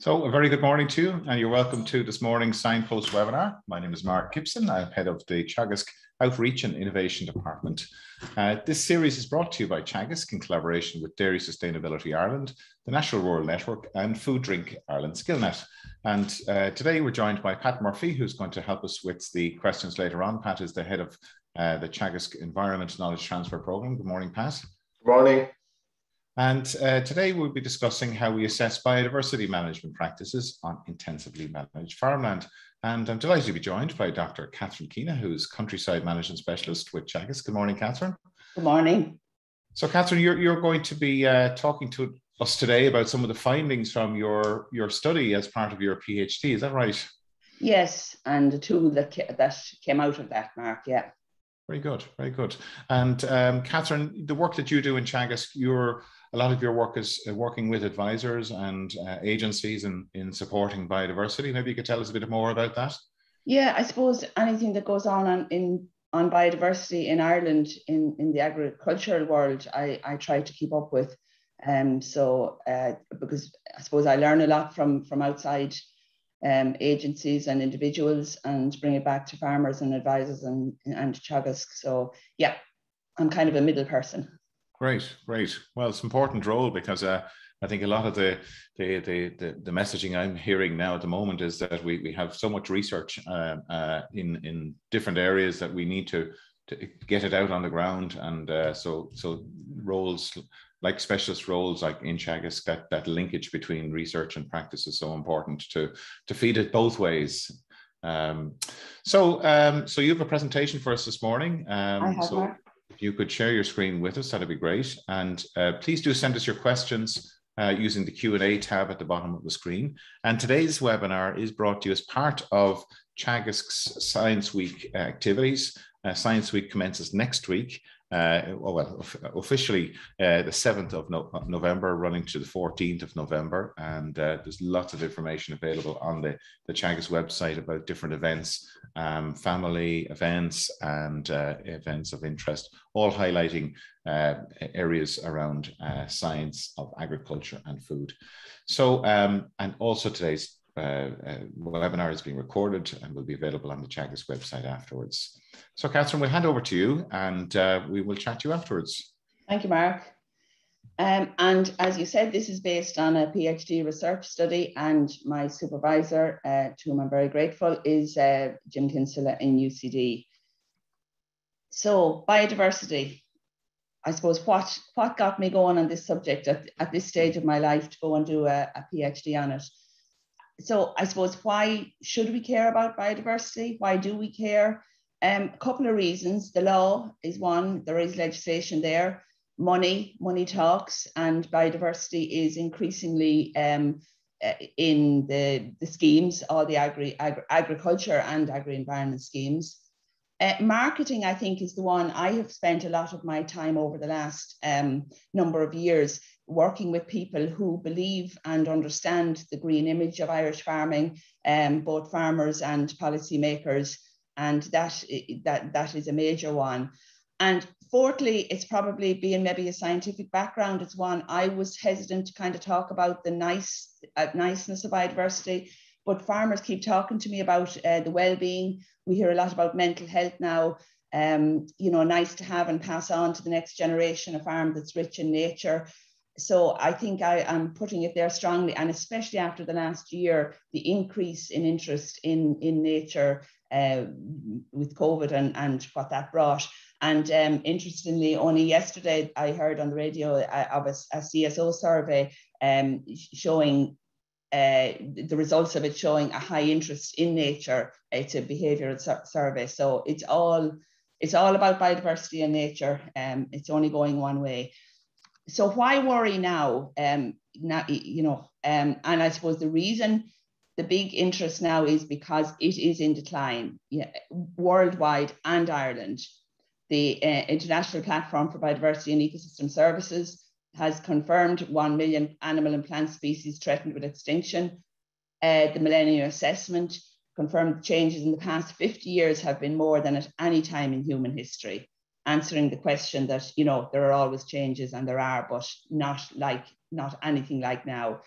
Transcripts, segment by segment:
So a very good morning to you, and you're welcome to this morning's Signpost webinar. My name is Mark Gibson. I'm head of the Teagasc Outreach and Innovation Department. This series is brought to you by Teagasc in collaboration with Dairy Sustainability Ireland, the National Rural Network and Food Drink Ireland SkillNet. And today we're joined by Pat Murphy, who's going to help us with the questions later on. Pat is the head of the Teagasc Environment Knowledge Transfer Programme. Good morning, Pat. Good morning. And today we'll be discussing how we assess biodiversity management practices on intensively managed farmland. And I'm delighted to be joined by Dr. Catherine Keena, who's Countryside Management Specialist with Teagasc. Good morning, Catherine. Good morning. So, Catherine, you're going to be talking to us today about some of the findings from your study as part of your PhD. Is that right? Yes, and the tool that came out of that, Mark, yeah. Very good, very good. And Catherine, the work that you do in Teagasc, a lot of your work is working with advisors and agencies in supporting biodiversity. Maybe you could tell us a bit more about that. Yeah, I suppose anything that goes on biodiversity in Ireland, in the agricultural world, I try to keep up with. Because I suppose I learn a lot from outside agencies and individuals and bring it back to farmers and advisors and Teagasc. So yeah, I'm kind of a middle person. Great, great. Well, it's an important role because I think a lot of the messaging I'm hearing now at the moment is that we have so much research in different areas that we need to get it out on the ground, and so roles like specialist roles like in Teagasc, that linkage between research and practice is so important to feed it both ways. So you have a presentation for us this morning. I have, Mark. If you could share your screen with us, that'd be great. And please do send us your questions using the Q&A tab at the bottom of the screen. And today's webinar is brought to you as part of Teagasc's Science Week activities. Science Week commences next week. Officially the 7th of November, running to the 14th of November. And there's lots of information available on the Teagasc website about different events, family events and events of interest, all highlighting areas around science of agriculture and food. So, and also today's webinar is being recorded and will be available on the Teagasc website afterwards. So, Catherine, we'll hand over to you and we will chat to you afterwards. Thank you, Mark. And as you said, this is based on a PhD research study, and my supervisor, to whom I'm very grateful, is Jim Kinsella in UCD. So, biodiversity. I suppose what got me going on this subject at this stage of my life to go and do a PhD on it. So I suppose, why should we care about biodiversity? Why do we care? A couple of reasons. The law is one. There is legislation there. Money talks, and biodiversity is increasingly in the schemes, all the agriculture and agri-environment schemes. Marketing, I think, is the one I have spent a lot of my time over the last number of years working with people who believe and understand the green image of Irish farming, both farmers and policymakers, and that is a major one. And fourthly, it's probably being maybe a scientific background. It's one I was hesitant to kind of talk about the niceness of biodiversity, but farmers keep talking to me about the well-being. We hear a lot about mental health now. Nice to have and pass on to the next generation a farm that's rich in nature. So I think I am putting it there strongly, and especially after the last year, the increase in interest in nature with COVID and what that brought. And interestingly, only yesterday I heard on the radio of a CSO survey showing the results of it showing a high interest in nature. It's a behavioural survey, so it's all about biodiversity and nature. It's only going one way. So why worry now? And I suppose the reason the big interest now is because it is in decline, worldwide and Ireland. The International Platform for Biodiversity and Ecosystem Services has confirmed 1 million animal and plant species threatened with extinction. The Millennium Assessment confirmed changes in the past 50 years have been more than at any time in human history, answering the question that, there are always changes, and there are, but not anything like now.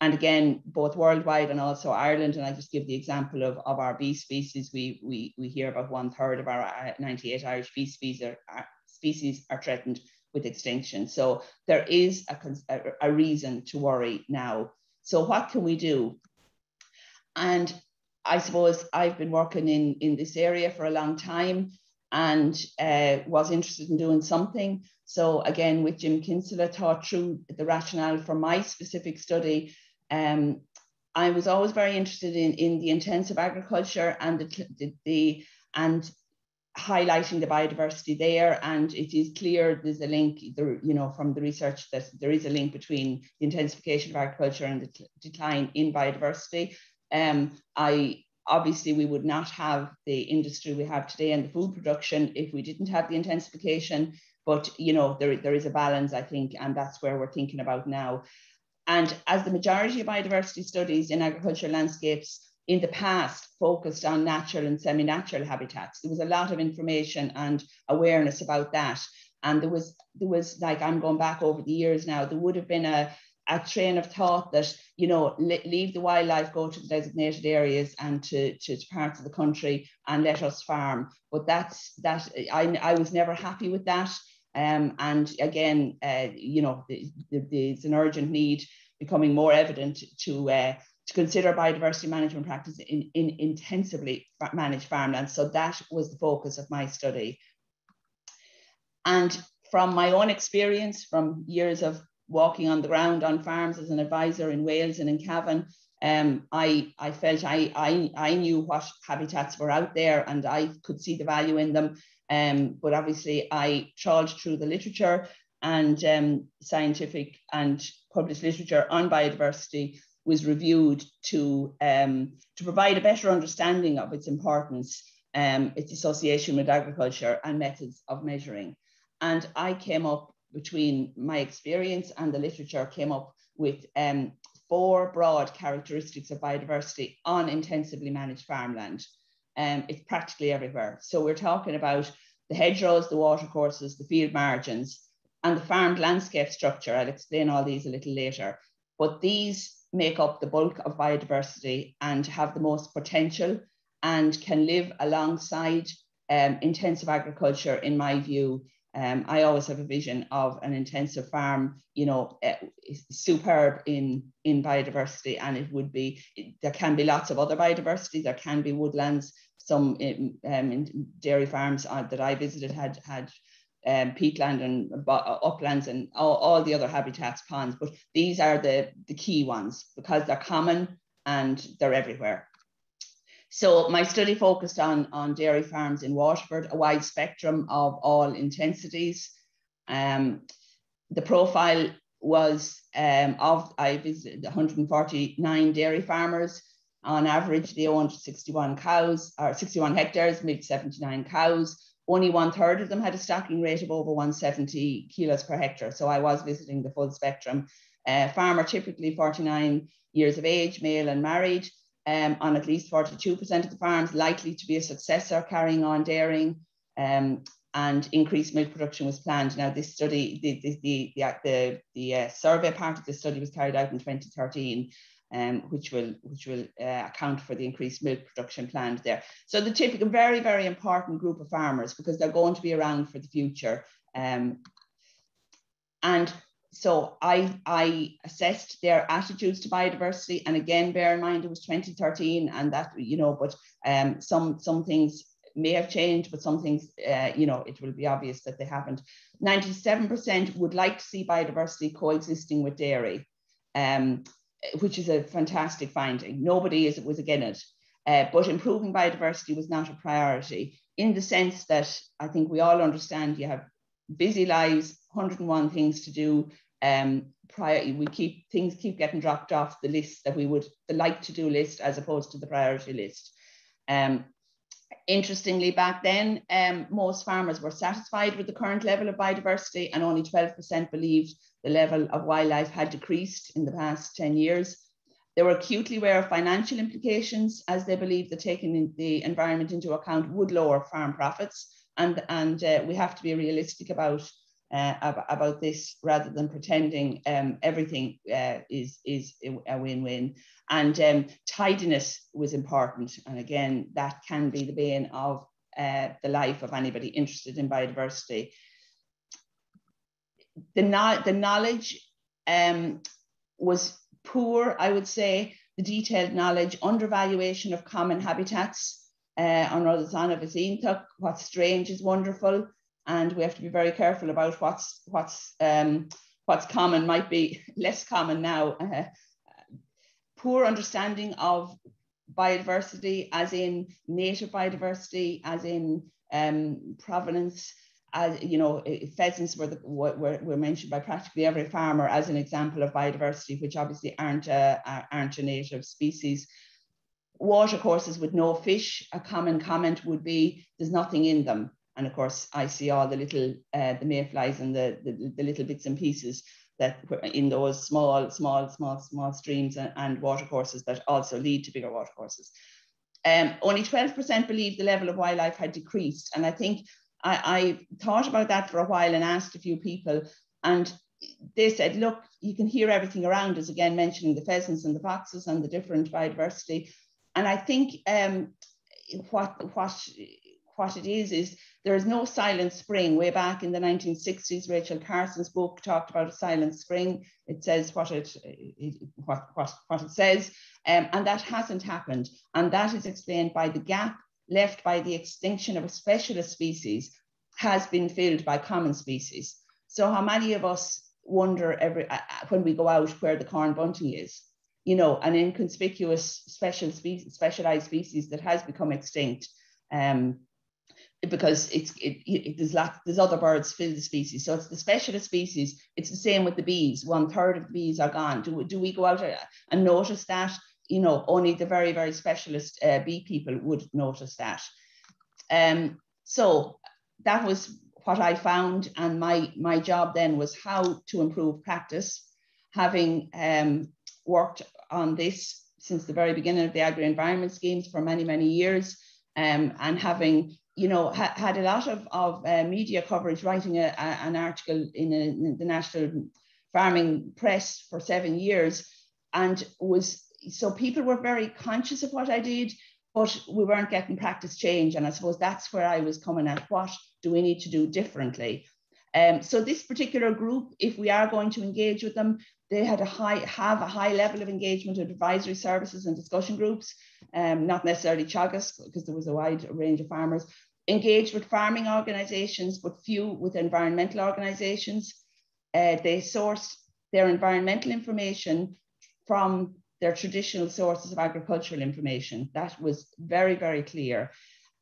And again, both worldwide and also Ireland, and I just give the example of our bee species, we hear about 1/3 of our 98 Irish bee species are threatened with extinction. So there is a reason to worry now. So what can we do? And I suppose I've been working in this area for a long time and was interested in doing something. So again, with Jim Kinsella, thought through the rationale for my specific study. I was always very interested in the intensive agriculture and and highlighting the biodiversity there. And it is clear there's a link there, you know, from the research that there is a link between the intensification of agriculture and the decline in biodiversity. Obviously, we would not have the industry we have today and the food production if we didn't have the intensification. But, you know, there is a balance, I think, and that's where we're thinking about now. And as the majority of biodiversity studies in agricultural landscapes in the past focused on natural and semi-natural habitats, there was a lot of information and awareness about that. And there was like, I'm going back over the years now, there would have been a train of thought that, you know, leave the wildlife, go to the designated areas and to parts of the country and let us farm. But I was never happy with that. And again, you know, there's an urgent need becoming more evident to consider biodiversity management practices in intensively managed farmland. So that was the focus of my study. And from my own experience, from years of walking on the ground on farms as an advisor in Wales and in Cavan, I felt I knew what habitats were out there and I could see the value in them. But obviously I trawled through the literature and scientific and published literature on biodiversity was reviewed to provide a better understanding of its importance, its association with agriculture and methods of measuring. And I came up, between my experience and the literature, came up with 4 broad characteristics of biodiversity on intensively managed farmland. It's practically everywhere. So we're talking about the hedgerows, the watercourses, the field margins, and the farmed landscape structure. I'll explain all these a little later. But these make up the bulk of biodiversity and have the most potential and can live alongside intensive agriculture, in my view. I always have a vision of an intensive farm, you know, superb in biodiversity, and it would be, there can be lots of other biodiversity. There can be woodlands. Some dairy farms that I visited had peatland and uplands and all the other habitats, ponds, but these are the key ones because they're common and they're everywhere. So my study focused on dairy farms in Waterford, a wide spectrum of all intensities. The profile was I visited 149 dairy farmers. On average, they owned 61 cows, or 61 hectares, milked 79 cows. Only 1/3 of them had a stocking rate of over 170 kilos per hectare. So I was visiting the full spectrum. Farmer typically 49 years of age, male and married. On at least 42% of the farms, likely to be a successor carrying on dairying, and increased milk production was planned. Now, this study, the survey part of the study was carried out in 2013, which will account for the increased milk production planned there. So the typical, very, very important group of farmers because they're going to be around for the future. And so I assessed their attitudes to biodiversity, and again, bear in mind it was 2013, and that, you know, but some things may have changed, but some things, you know, it will be obvious that they haven't. 97% would like to see biodiversity coexisting with dairy, which is a fantastic finding. Nobody was against it, but improving biodiversity was not a priority, in the sense that I think we all understand you have busy lives, 101 things to do. Things keep getting dropped off the list that we would, the like to do list, as opposed to the priority list. Interestingly, back then, most farmers were satisfied with the current level of biodiversity, and only 12% believed the level of wildlife had decreased in the past 10 years. They were acutely aware of financial implications, as they believed that taking the environment into account would lower farm profits. And we have to be realistic about about this, rather than pretending everything is a win-win. And tidiness was important. And again, that can be the bane of the life of anybody interested in biodiversity. The knowledge was poor, I would say. The detailed knowledge, undervaluation of common habitats. On Roadside Hedges, what's strange is wonderful, and we have to be very careful about what's common might be less common now. Poor understanding of biodiversity, as in native biodiversity, as in provenance. As you know, pheasants were mentioned by practically every farmer as an example of biodiversity, which obviously aren't a native species. Watercourses with no fish, a common comment would be there's nothing in them. And of course, I see all the little the mayflies and the little bits and pieces that were in those small streams and watercourses that also lead to bigger watercourses. Only 12% believed the level of wildlife had decreased, and I think I thought about that for a while and asked a few people, and they said, look, you can hear everything around us, again mentioning the pheasants and the foxes and the different biodiversity. And I think what it is there is no silent spring. Way back in the 1960s, Rachel Carson's book talked about a silent spring. It says what it says, and that hasn't happened. And that is explained by the gap left by the extinction of a specialist species has been filled by common species. So how many of us wonder when we go out where the corn bunting is? You know, an inconspicuous specialized species that has become extinct, because there's other birds fill the species. So it's the specialist species. It's the same with the bees. 1/3 of the bees are gone. Do we go out and notice that? You know, only the very, very specialist bee people would notice that. So that was what I found, and my job then was how to improve practice, having worked on this since the very beginning of the agri-environment schemes for many, many years, and having, you know, had a lot of media coverage, writing an article in the National Farming Press for 7 years, and so people were very conscious of what I did, but we weren't getting practice change. And I suppose that's where I was coming at. What do we need to do differently? So this particular group, if we are going to engage with them, they had have a high level of engagement with advisory services and discussion groups, not necessarily chagas, because there was a wide range of farmers, engaged with farming organizations, but few with environmental organizations. They sourced their environmental information from their traditional sources of agricultural information. That was very, very clear.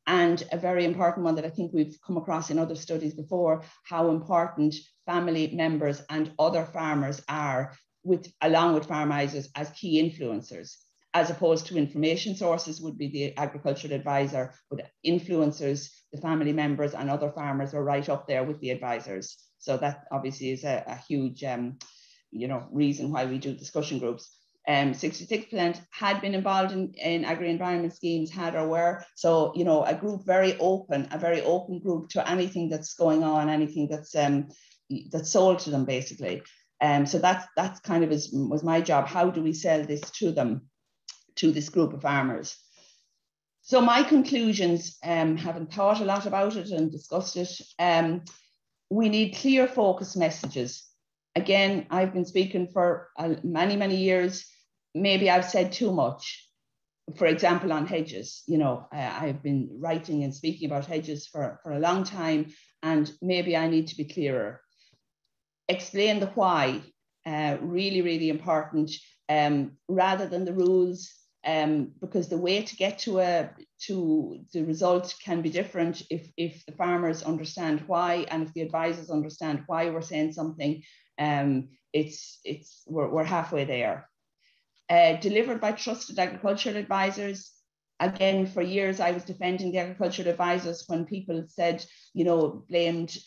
And a very important one that I think we've come across in other studies before, how important family members and other farmers are, along with farmisers, as key influencers, as opposed to information sources would be the agricultural advisor, but influencers, the family members and other farmers are right up there with the advisors. So that obviously is a huge reason why we do discussion groups. 66% had been involved in agri-environment schemes, had or were. So, you know, a very open group to anything that's going on, anything that's sold to them, basically. So that's kind of was my job. How do we sell this to them, to this group of farmers? So my conclusions, having thought a lot about it and discussed it, we need clear focus messages. Again, I've been speaking for many, many years. Maybe I've said too much. For example, on hedges, you know, I've been writing and speaking about hedges for a long time, and maybe I need to be clearer. Explain the why, really, really important, rather than the rules, because the way to get to the result can be different if the farmers understand why, and if the advisors understand why we're saying something. We're halfway there. Delivered by trusted agricultural advisors. Again, for years I was defending the agricultural advisors when people said, you know, blamed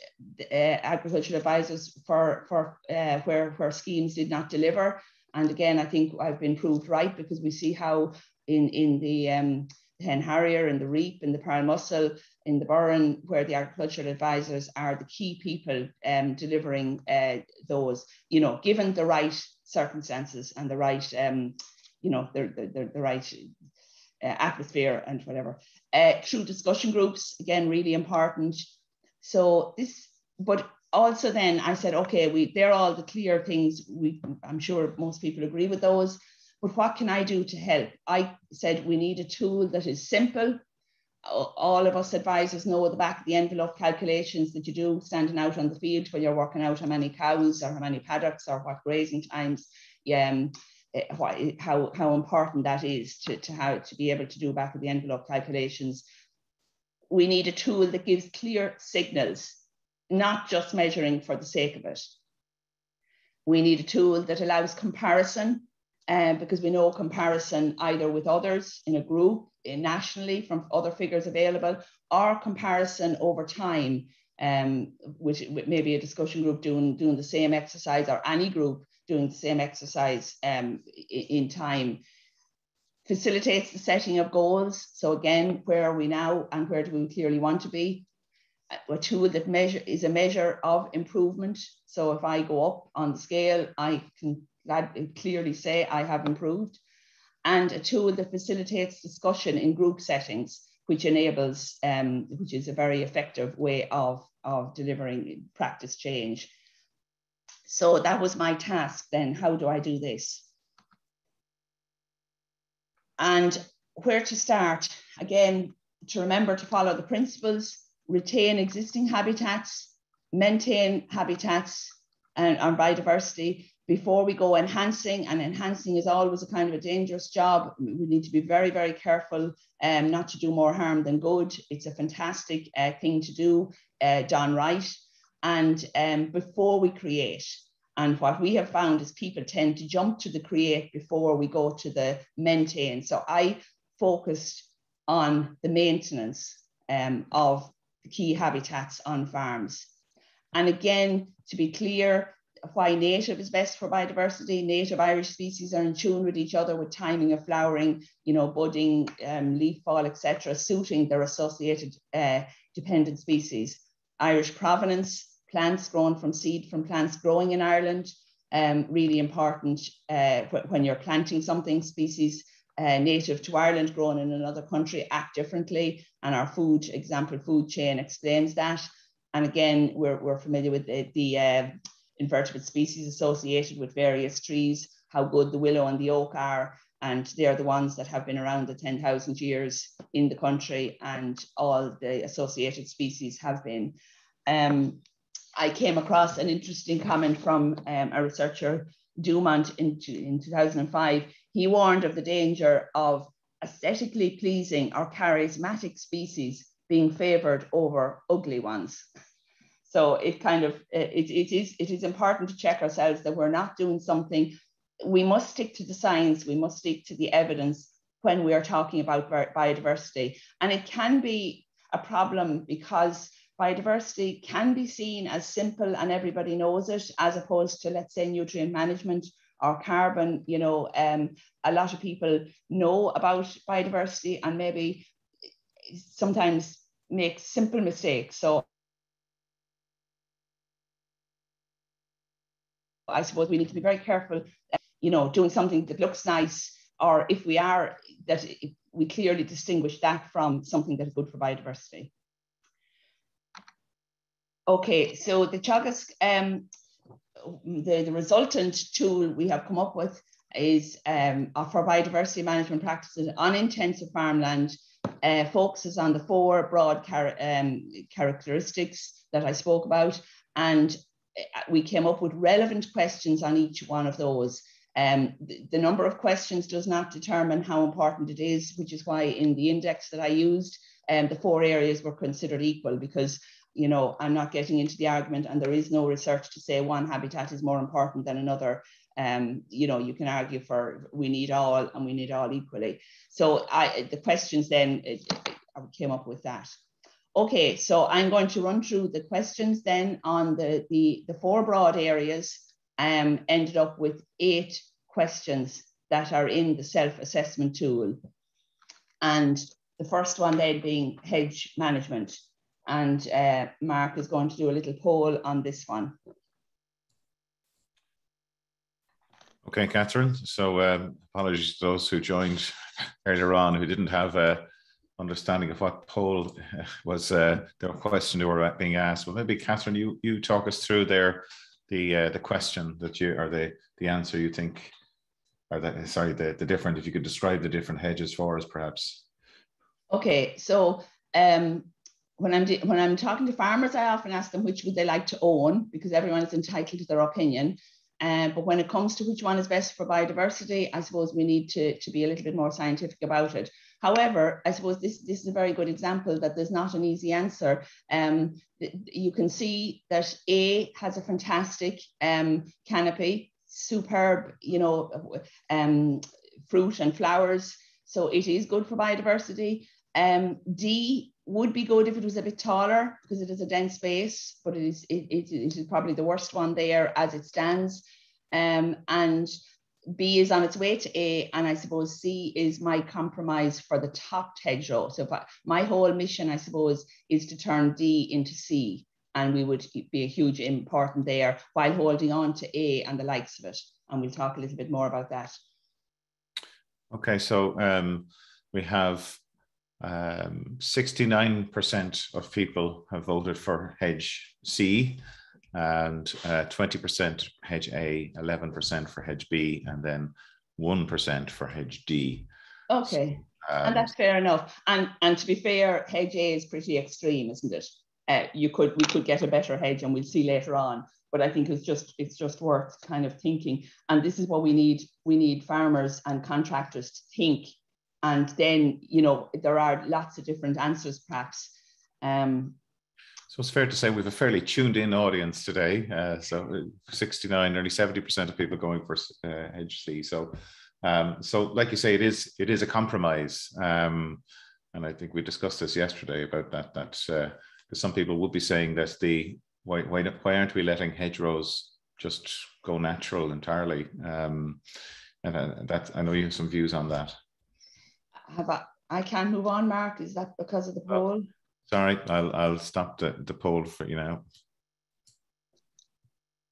agricultural advisors for where schemes did not deliver. And again, I think I've been proved right, because we see how in the hen harrier, in the reap, in the pearl mussel, in the burren, where the agricultural advisors are the key people delivering those, given the right circumstances and the right, the right atmosphere and whatever. Through discussion groups, again, really important. So this, but also then I said, okay, they're all the clear things. I'm sure most people agree with those, but what can I do to help? I said we need a tool that is simple. All of us advisors know the back of the envelope calculations that you do standing out on the field when you're working out how many cows or how many paddocks or what grazing times, how important that is to be able to do back of the envelope calculations. We need a tool that gives clear signals, not just measuring for the sake of it. We need a tool that allows comparison, because we know comparison either with others in a group, nationally from other figures available, or comparison over time, with maybe a discussion group doing the same exercise, or any group doing the same exercise in time. Facilitates the setting of goals. So again, where are we now and where do we clearly want to be? A tool that is a measure of improvement. So if I go up on the scale, I can clearly say I have improved. And a tool that facilitates discussion in group settings, which enables, which is a very effective way of delivering practice change. So that was my task then. How do I do this? And where to start? Again, to remember to follow the principles, retain existing habitats, maintain habitats and biodiversity before we go enhancing. And enhancing is always a kind of a dangerous job. We need to be very, very careful not to do more harm than good. It's a fantastic thing to do, done right. And before we create. And what we have found is people tend to jump to the create before we go to the maintain. So I focused on the maintenance of the key habitats on farms. And again, to be clear, why native is best for biodiversity. Native Irish species are in tune with each other with timing of flowering, budding, leaf fall, etc., suiting their associated dependent species. Irish provenance, plants grown from seed from plants growing in Ireland, really important when you're planting something. Species native to Ireland grown in another country act differently, and our food chain explains that. And again, we're familiar with the invertebrate species associated with various trees, how good the willow and the oak are, and they're the ones that have been around the 10,000 years in the country, and all the associated species have been. I came across an interesting comment from a researcher, Dumont, in 2005. He warned of the danger of aesthetically pleasing or charismatic species being favoured over ugly ones. So it kind of, it is important to check ourselves that we're not doing something. We must stick to the science, we must stick to the evidence when we are talking about biodiversity. And it can be a problem because biodiversity can be seen as simple and everybody knows it, as opposed to, let's say, nutrient management or carbon. A lot of people know about biodiversity and maybe sometimes make simple mistakes. So I suppose we need to be very careful, doing something that looks nice, or if we are, that we clearly distinguish that from something that is good for biodiversity. Okay, so the Teagasc, the resultant tool we have come up with is for biodiversity management practices on intensive farmland, focuses on the 4 broad characteristics that I spoke about, and we came up with relevant questions on each one of those. The number of questions does not determine how important it is, which is why in the index that I used, the 4 areas were considered equal, because I'm not getting into the argument, and there is no research to say one habitat is more important than another. You can argue for we need all, and we need all equally. So the questions then, I came up with that. Okay, so I'm going to run through the questions then on the 4 broad areas. Ended up with 8 questions that are in the self-assessment tool. And the first one then being hedge management. And Mark is going to do a little poll on this one. Okay, Catherine. So apologies to those who joined earlier on who didn't have a understanding of what poll was the question they were being asked. Well, maybe Catherine, you talk us through there the question that you, or the answer you think, or the different, if you could describe the different hedges for us, perhaps. Okay, so when I'm talking to farmers, I often ask them which would they like to own, because everyone is entitled to their opinion. But when it comes to which one is best for biodiversity, I suppose we need to be a little bit more scientific about it. However, I suppose this is a very good example that there's not an easy answer. You can see that A has a fantastic canopy, superb, you know, fruit and flowers. So it is good for biodiversity. D would be good if it was a bit taller, because it is a dense base, but it is probably the worst one there as it stands. And B is on its way to A, and I suppose C is my compromise for the top hedgerow. So my whole mission, I suppose, is to turn D into C, and we would be a huge important there while holding on to A and the likes of it. And we'll talk a little bit more about that. Okay, so we have 69% of people have voted for hedge C, and 20% hedge A, 11% for hedge B, and then 1% for hedge D. Okay, and that's fair enough. And to be fair, hedge A is pretty extreme, isn't it? We could get a better hedge, and we'll see later on. But I think it's just worth kind of thinking. And this is what we need. We need farmers and contractors to think. And then, you know, there are lots of different answers, perhaps. So it's fair to say we have a fairly tuned in audience today. So 69, nearly 70% of people going for hedge C. So like you say, it is a compromise. And I think we discussed this yesterday about that some people would be saying that why aren't we letting hedgerows just go natural entirely? And that, I know you have some views on that. I can't move on, Mark. Is that because of the poll? Sorry, I'll stop the poll for you now.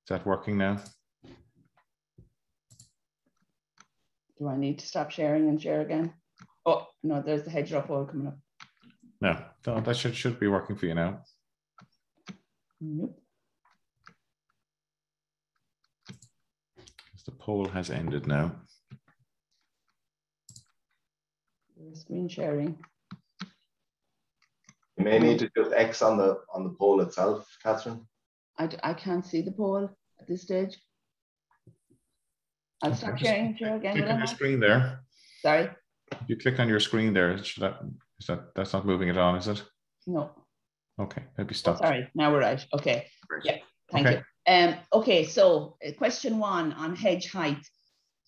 Is that working now? Do I need to stop sharing and share again? Oh, no, there's the hedgerow poll coming up. No, that should be working for you now. Nope. The poll has ended now. Screen sharing. You may need to just X on the poll itself, Catherine. I can't see the poll at this stage. I'll stop sharing and share again. Click on your screen there. Sorry. You click on your screen there. That's not moving it on, is it? No. Okay, maybe stop. Oh, sorry, now we're right. Okay. Great. Yeah, thank you. Okay, so question 1 on hedge height.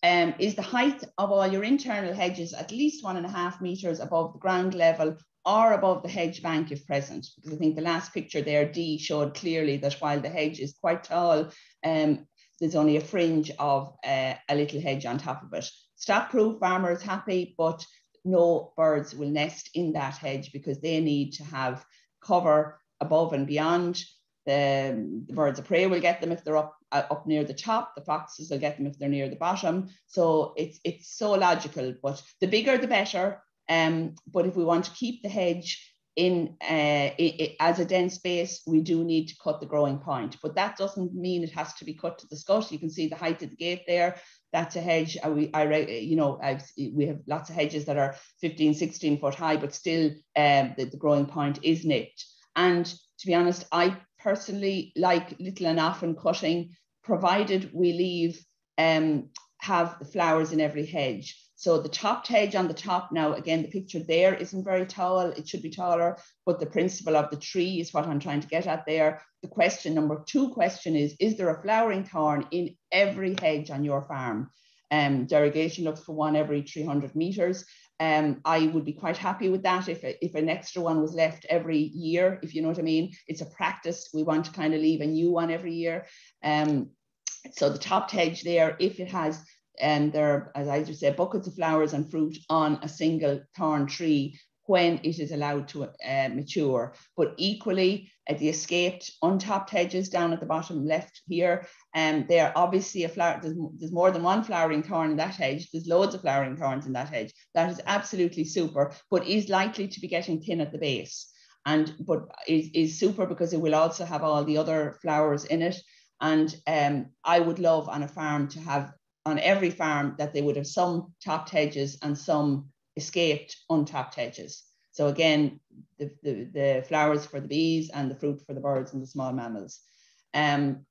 Is the height of all your internal hedges at least 1.5 meters above the ground level or above the hedge bank if present? Because I think the last picture there, D, showed clearly that while the hedge is quite tall, there's only a fringe of a little hedge on top of it. Stock-proof, farmer is happy, but no birds will nest in that hedge because they need to have cover above and beyond. The birds of prey will get them if they're up near the top. The foxes will get them if they're near the bottom. So it's so logical, but the bigger the better. But if we want to keep the hedge in as a dense base, we do need to cut the growing point. But that doesn't mean it has to be cut to the scut. You can see the height of the gate there. That's a hedge. We have lots of hedges that are 15, 16 foot high, but still the growing point is nipped. And to be honest, I personally like little and often cutting, provided we leave have the flowers in every hedge. So the topped hedge on the top now, again, the picture there isn't very tall. It should be taller, but the principle of the tree is what I'm trying to get at there. The question, number 2 question is there a flowering thorn in every hedge on your farm? Derogation looks for one every 300 meters. I would be quite happy with that if an extra one was left every year, if you know what I mean. It's a practice. We want to kind of leave a new one every year. So the topped hedge there, if it has, there are, as I just said, buckets of flowers and fruit on a single thorn tree, when it is allowed to mature. But equally, the escaped untopped hedges down at the bottom left here, they are obviously a flower. There's more than one flowering thorn in that hedge. There's loads of flowering thorns in that hedge. That is absolutely super, but is likely to be getting thin at the base. But is super because it will also have all the other flowers in it. And I would love on a farm to have, on every farm, that they would have some topped hedges and some escaped untopped hedges. So again, the flowers for the bees and the fruit for the birds and the small mammals. And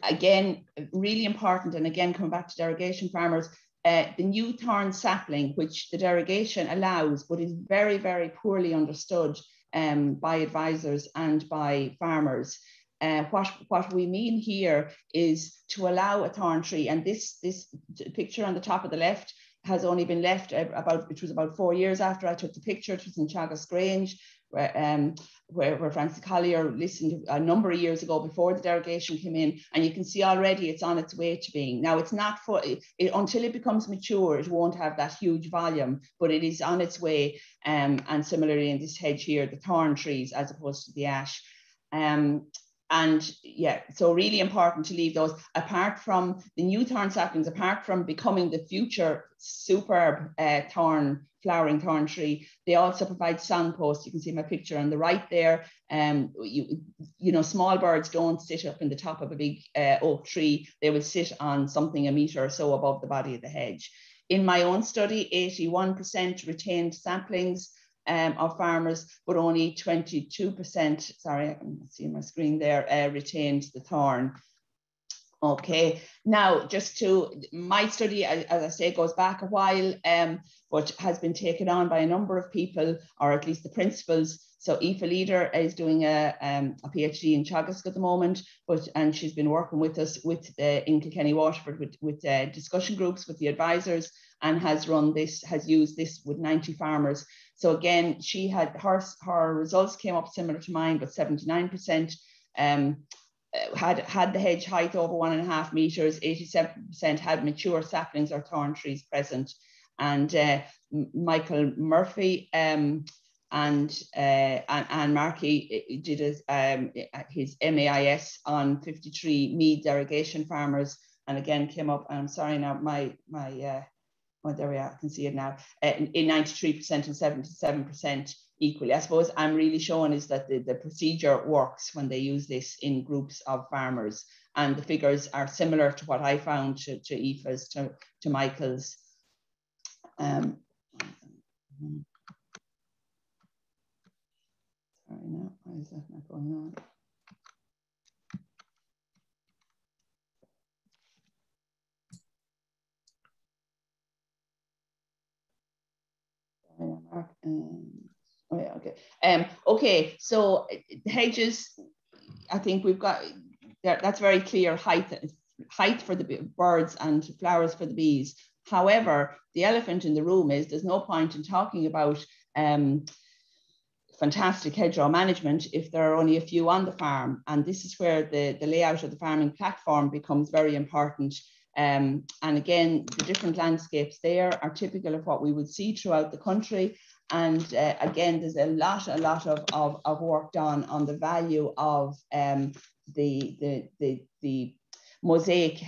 again, really important, and again, coming back to derogation farmers, the new thorn sapling, which the derogation allows, but is very, very poorly understood by advisors and by farmers. What we mean here is to allow a thorn tree, and this picture on the top of the left has only been left which was about 4 years after I took the picture. It was in Chagas Grange, where Francis Collier listened a number of years ago before the derogation came in, and you can see already it's on its way to being. Now it's not for until it becomes mature, it won't have that huge volume, but it is on its way. And similarly in this hedge here, the thorn trees as opposed to the ash. And yeah, so really important to leave those apart from the new thorn saplings, apart from becoming the future superb flowering thorn tree. They also provide signposts. You can see my picture on the right there. You know, small birds don't sit up in the top of a big oak tree. They will sit on something a metre or so above the body of the hedge. In my own study, 81% retained saplings of farmers, but only 22%, sorry, I'm seeing my screen there, retained the thorn. Okay, now just to, my study, as I say, goes back a while, but has been taken on by a number of people, or at least the principals. So Aoife Leader is doing a PhD in Chagas at the moment, and she's been working with us in Kilkenny Waterford with discussion groups with the advisors, and has used this with 90 farmers. So again, she had her results came up similar to mine, but 79% had the hedge height over 1.5 meters. 87% had mature saplings or thorn trees present. And Michael Murphy and Anne Markey did his MAIS on 53 Mead derogation farmers, and again came up. I'm sorry now, well, there we are, I can see it now, in 93% and 77% equally. I suppose I'm really showing is that the procedure works when they use this in groups of farmers, and the figures are similar to what I found to Aoife's, to Michael's. Sorry now, why is that not going on? Oh yeah, okay. Okay, so hedges, I think we've got, that's very clear, height for the birds and flowers for the bees. However, the elephant in the room is there's no point in talking about fantastic hedgerow management if there are only a few on the farm. And this is where the layout of the farming platform becomes very important. And again, the different landscapes there are typical of what we would see throughout the country. And again, there's a lot of work done on the value of the mosaic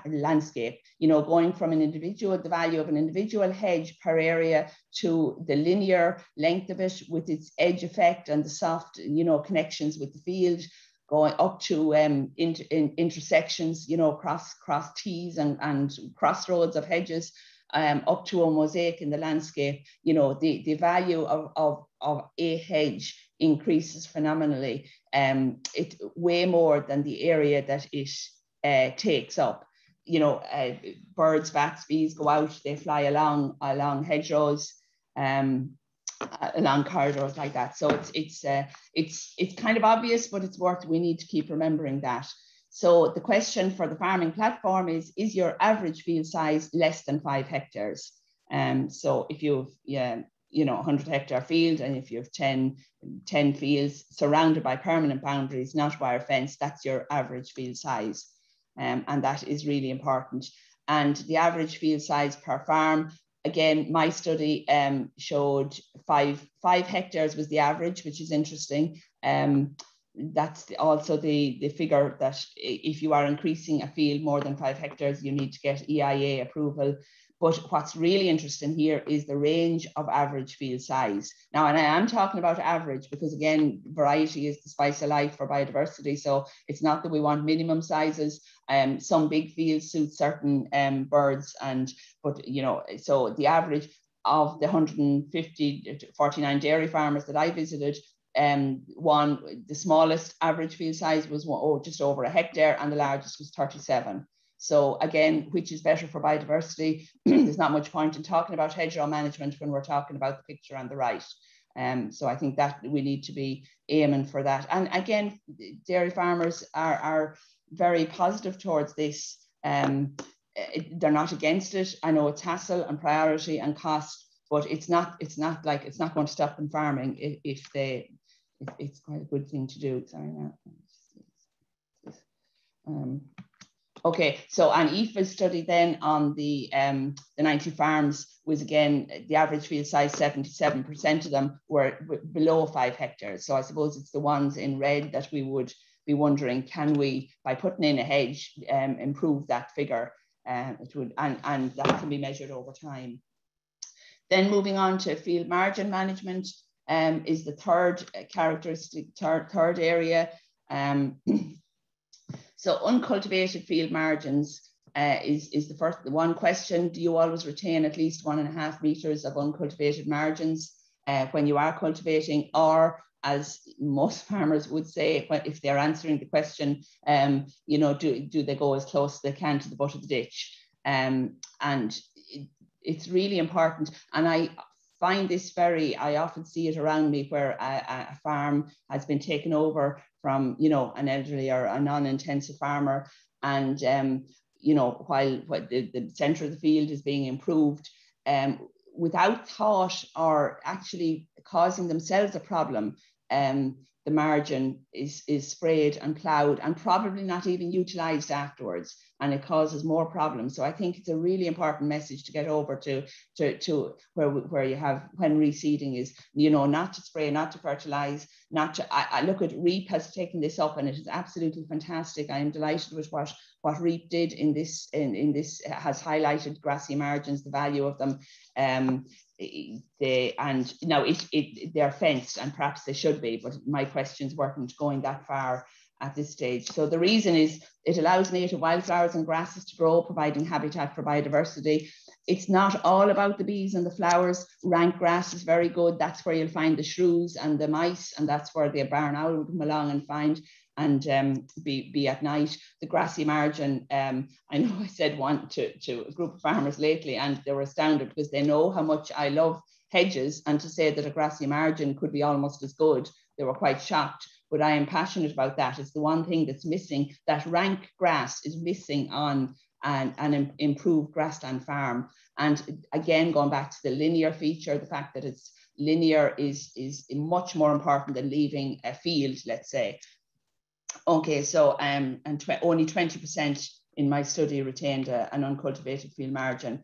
landscape, you know, going from the value of an individual hedge per area to the linear length of it with its edge effect and the soft, you know, connections with the field, going up to intersections, you know, cross T's and crossroads of hedges, up to a mosaic in the landscape. You know, the value of a hedge increases phenomenally, it way more than the area that it takes up. You know, birds, bats, bees go out, they fly along hedgerows, along corridors like that. So it's kind of obvious, but we need to keep remembering that. So the question for the farming platform is your average field size less than 5 hectares? So if you've, you know, 100 hectare field, and if you have 10 fields surrounded by permanent boundaries, not wire fence, that's your average field size. And that is really important. And the average field size per farm again, my study showed five hectares was the average, which is interesting. That's also the figure that if you are increasing a field more than 5 hectares, you need to get EIA approval. But what's really interesting here is the range of average field size. Now, and I am talking about average because, again, variety is the spice of life for biodiversity. So it's not that we want minimum sizes. Some big fields suit certain birds, but you know, so the average of the 150 to 49 dairy farmers that I visited, the smallest average field size was just over 1 hectare, and the largest was 37. So again, which is better for biodiversity? There's not much point in talking about hedgerow management when we're talking about the picture on the right. So I think that we need to be aiming for that. And again, dairy farmers are very positive towards this. They're not against it. I know it's hassle and priority and cost, but it's not going to stop them farming if it's quite a good thing to do. Sorry now. Okay, so an IFA study then on the 90 farms was, again, the average field size, 77% of them were below 5 hectares. So I suppose it's the ones in red that we would be wondering, can we, by putting in a hedge, improve that figure? It would, and that can be measured over time. Then moving on to field margin management is the third characteristic, third area. So uncultivated field margins is the one question. Do you always retain at least 1.5 meters of uncultivated margins when you are cultivating? Or, as most farmers would say, if they're answering the question, you know, do they go as close as they can to the butt of the ditch? And it's really important. And I find this I often see it around me where a farm has been taken over from, you know, an elderly or a non-intensive farmer. And, you know, while the center of the field is being improved, without thought or actually causing themselves a problem, the margin is sprayed and ploughed and probably not even utilised afterwards, and it causes more problems. So I think it's a really important message to get over to where you have, when reseeding, is, you know, not to spray, not to fertilise, not to. I look at REAP has taken this up, and it is absolutely fantastic. I am delighted with what REAP did in this. Has highlighted grassy margins, the value of them. And now they're fenced, and perhaps they should be, but my questions weren't going that far at this stage. So the reason is it allows native wildflowers and grasses to grow, providing habitat for biodiversity. It's not all about the bees and the flowers. Rank grass is very good. That's where you'll find the shrews and the mice, and that's where the barn owl would come along and find and be at night. The grassy margin, I know I said one to a group of farmers lately, and they were astounded because they know how much I love hedges, and to say that a grassy margin could be almost as good, they were quite shocked. But I am passionate about that. It's the one thing that's missing. That rank grass is missing on an improved grassland farm. And again, going back to the linear feature, the fact that it's linear is much more important than leaving a field, let's say. Okay, so only 20% in my study retained an uncultivated field margin.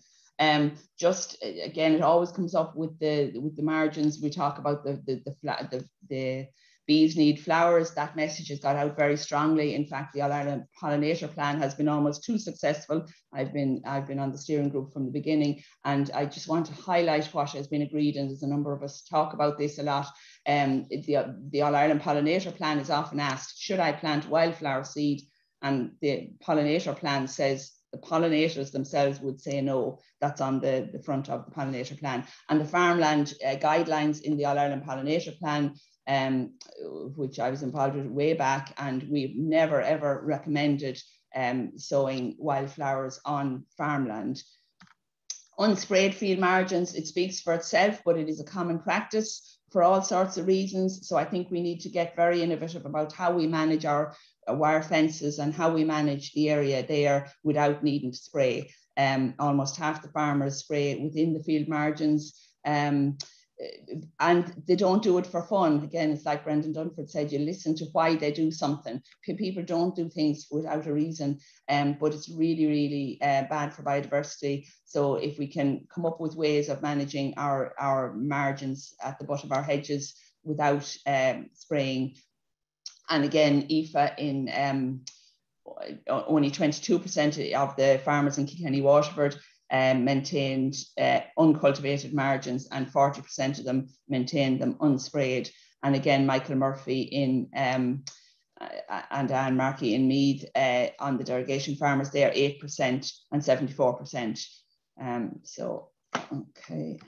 Just again, it always comes up with the margins. We talk about the bees need flowers. That message has got out very strongly. In fact, the All-Ireland Pollinator Plan has been almost too successful. I've been on the steering group from the beginning, and I just want to highlight what has been agreed, and there's a number of us talk about this a lot. The All-Ireland Pollinator Plan is often asked, should I plant wildflower seed? And the Pollinator Plan says the pollinators themselves would say no. That's on the front of the Pollinator Plan. And the Farmland guidelines in the All-Ireland Pollinator Plan, which I was involved with way back, and we've never ever recommended sowing wildflowers on farmland. Unsprayed field margins, it speaks for itself, but it is a common practice for all sorts of reasons. So I think we need to get very innovative about how we manage our wire fences and how we manage the area there without needing to spray. Almost half the farmers spray within the field margins. and they don't do it for fun. Again, it's like Brendan Dunford said, you listen to why they do something. People don't do things without a reason, but it's really, really bad for biodiversity. So if we can come up with ways of managing our margins at the butt of our hedges without spraying. And again, IFA in only 22% of the farmers in Kilkenny Waterford maintained uncultivated margins, and 40% of them maintained them unsprayed. And again, Michael Murphy in and Anne Markey in Meath on the derogation farmers, they are 8% and 74%. So, okay.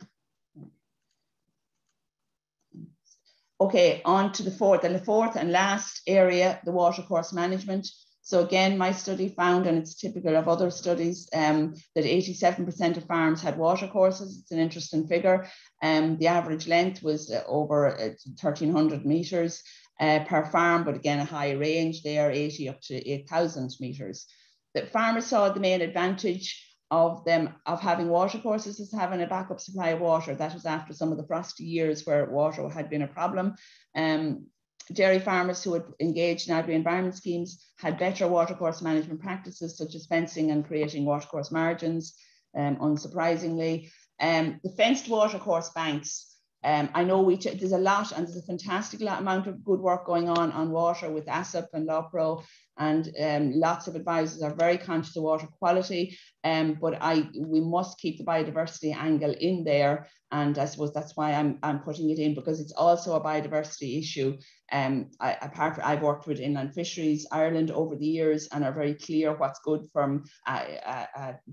Okay, on to the fourth and last area, the watercourse management. So again, my study found, and it's typical of other studies, that 87% of farms had watercourses. It's an interesting figure. The average length was over 1,300 metres per farm, but again, a high range there, 80 up to 8,000 metres. The farmers saw the main advantage of having watercourses is having a backup supply of water. That was after some of the frosty years where water had been a problem. Dairy farmers who had engaged in agri-environment schemes had better watercourse management practices, such as fencing and creating watercourse margins, unsurprisingly. The fenced watercourse banks, I know there's a lot, and there's a fantastic amount of good work going on water with ASSOP and LawPro, and lots of advisors are very conscious of water quality, but we must keep the biodiversity angle in there, and I suppose that's why I'm putting it in, because it's also a biodiversity issue. I've worked with Inland Fisheries Ireland over the years, and are very clear what's good from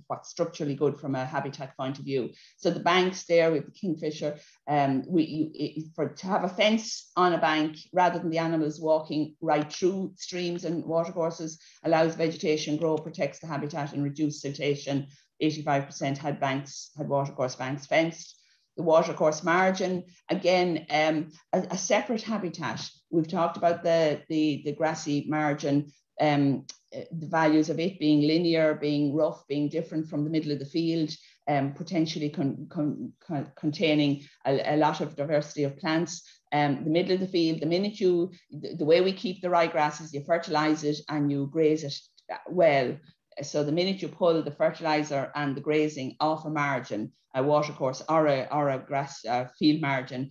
what's structurally good from a habitat point of view. So the banks there with the kingfisher, to have a fence on a bank rather than the animals walking right through streams and watercourses allows vegetation grow, protects the habitat, and reduce siltation. 85% had watercourse banks fenced. The watercourse margin, again, a separate habitat. We've talked about the grassy margin, the values of it being linear, being rough, being different from the middle of the field, potentially containing a lot of diversity of plants. The middle of the field, the way we keep the ryegrass is you fertilize it and you graze it well. So the minute you pull the fertilizer and the grazing off a margin, a watercourse or a grass field margin,